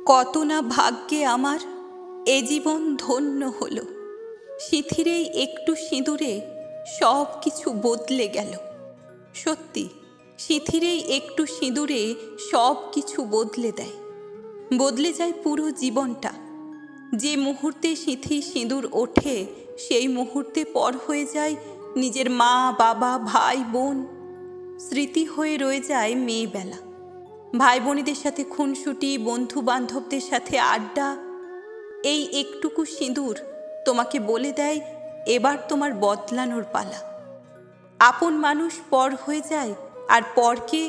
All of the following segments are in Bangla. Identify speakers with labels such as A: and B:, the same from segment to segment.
A: কত না ভাগ্যে আমার এ জীবন ধন্য হলো। সিঁথির এই একটু সিঁদুরে সব কিছু বদলে গেল। সত্যি, সিঁথির এই একটু সিঁদুরে সব কিছু বদলে দেয়, বদলে যায় পুরো জীবনটা। যে মুহূর্তে সিঁথি সিঁদুর ওঠে সেই মুহূর্তে পর হয়ে যায় নিজের মা, বাবা, ভাই, বোন। স্মৃতি হয়ে রয়ে যায় মেয়েবেলা, ভাই বোনেদের সাথে খুনসুটি, বন্ধু বান্ধবদের সাথে আড্ডা। এই একটুকু সিঁদুর তোমাকে বলে দেয় এবার তোমার বদলানোর পালা। আপন মানুষ পর হয়ে যায় আর পরকে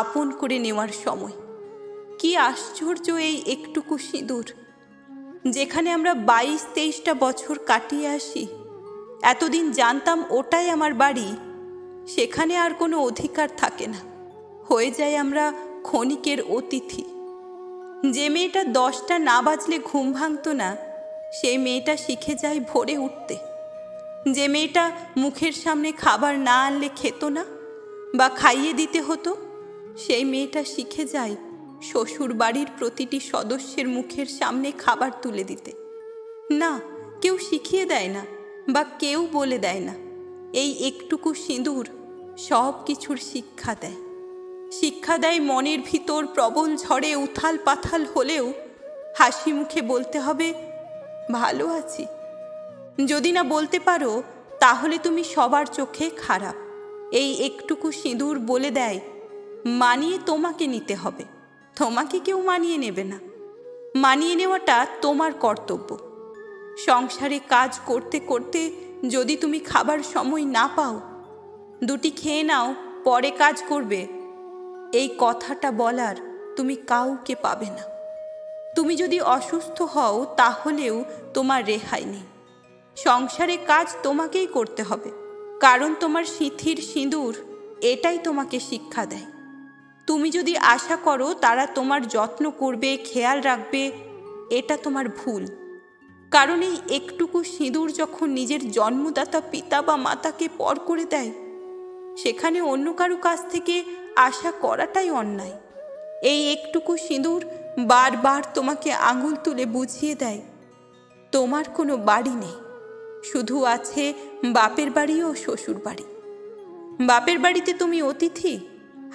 A: আপন করে নেওয়ার সময়। কি আশ্চর্য এই একটুকু সিঁদুর! যেখানে আমরা 22-23টা বছর কাটিয়ে আসি, এতদিন জানতাম ওটাই আমার বাড়ি, সেখানে আর কোনো অধিকার থাকে না, হয়ে যায় আমরা ক্ষণিকের অতিথি। যে মেয়েটা 10টা না বাজলে ঘুম ভাঙত না, সেই মেয়েটা শিখে যায় ভোরে উঠতে। যে মেয়েটা মুখের সামনে খাবার না আনলে খেত না বা খাইয়ে দিতে হতো, সেই মেয়েটা শিখে যায় শ্বশুর বাড়ির প্রতিটি সদস্যের মুখের সামনে খাবার তুলে দিতে। না, কেউ শিখিয়ে দেয় না বা কেউ বলে দেয় না। এই একটুকু সিঁদুর সব কিছুর শিক্ষা দেয়। শিক্ষা দেয় মনের ভিতর প্রবল ঝড়ে উথাল পাথাল হলেও হাসি মুখে বলতে হবে ভালো আছি। যদি না বলতে পারো তাহলে তুমি সবার চোখে খারাপ। এই একটুকু সিঁদুর বলে দেয় মানিয়ে তোমাকে নিতে হবে, তোমাকে কেউ মানিয়ে নেবে না। মানিয়ে নেওয়াটা তোমার কর্তব্য। সংসারে কাজ করতে করতে যদি তুমি খাবার সময় না পাও, দুটি খেয়ে নাও, পরে কাজ করবে, এই কথাটা বলার তুমি কাউকে পাবে না। তুমি যদি অসুস্থ হও তাহলেও তোমার রেহাই নেই। সংসারে কাজ তোমাকেই করতে হবে, কারণ তোমার সিঁথির সিঁদুর এটাই তোমাকে শিক্ষা দেয়। তুমি যদি আশা করো তারা তোমার যত্ন করবে, খেয়াল রাখবে, এটা তোমার ভুল। কারণ এই একটুকু সিঁদুর যখন নিজের জন্মদাতা পিতা বা মাতাকে পর করে দেয়, সেখানে অন্য কারো কাছ থেকে আশা করাটাই অন্যায়। এই একটুকু সিঁদুর বারবার তোমাকে আঙুল তুলে বুঝিয়ে দেয় তোমার কোনো বাড়ি নেই, শুধু আছে বাপের বাড়ি ও শ্বশুর বাড়ি। বাপের বাড়িতে তুমি অতিথি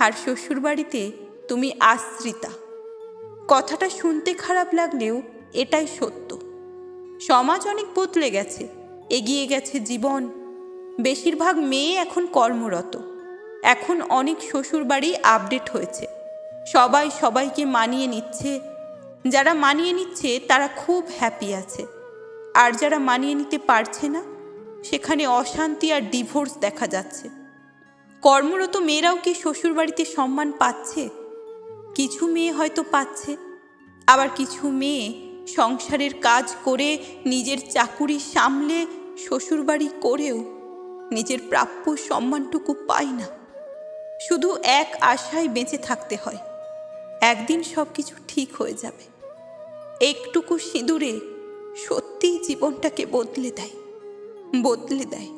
A: আর শ্বশুর বাড়িতে তুমি আশ্রিতা। কথাটা শুনতে খারাপ লাগলেও এটাই সত্য। সমাজ অনেক বদলে গেছে, এগিয়ে গেছে জীবন। বেশিরভাগ মেয়ে এখন কর্মরত। এখন অনেক শ্বশুর বাড়ি আপডেট হয়েছে, সবাই সবাইকে মানিয়ে নিচ্ছে। যারা মানিয়ে নিচ্ছে তারা খুব হ্যাপি আছে, আর যারা মানিয়ে নিতে পারছে না সেখানে অশান্তি আর ডিভোর্স দেখা যাচ্ছে। কর্মরত মেয়েরাও কি শ্বশুর বাড়িতে সম্মান পাচ্ছে? কিছু মেয়ে হয়তো পাচ্ছে, আবার কিছু মেয়ে সংসারের কাজ করে নিজের চাকুরি সামলে শ্বশুরবাড়ি করেও নিজের প্রাপ্য সম্মানটুকু পায় না। শুধু এক আশায় বেঁচে থাকতে হয়, একদিন সব কিছু ঠিক হয়ে যাবে। একটুকু সিঁদুরে সত্যিই জীবনটাকে বদলে দেয়, বদলে দেয়।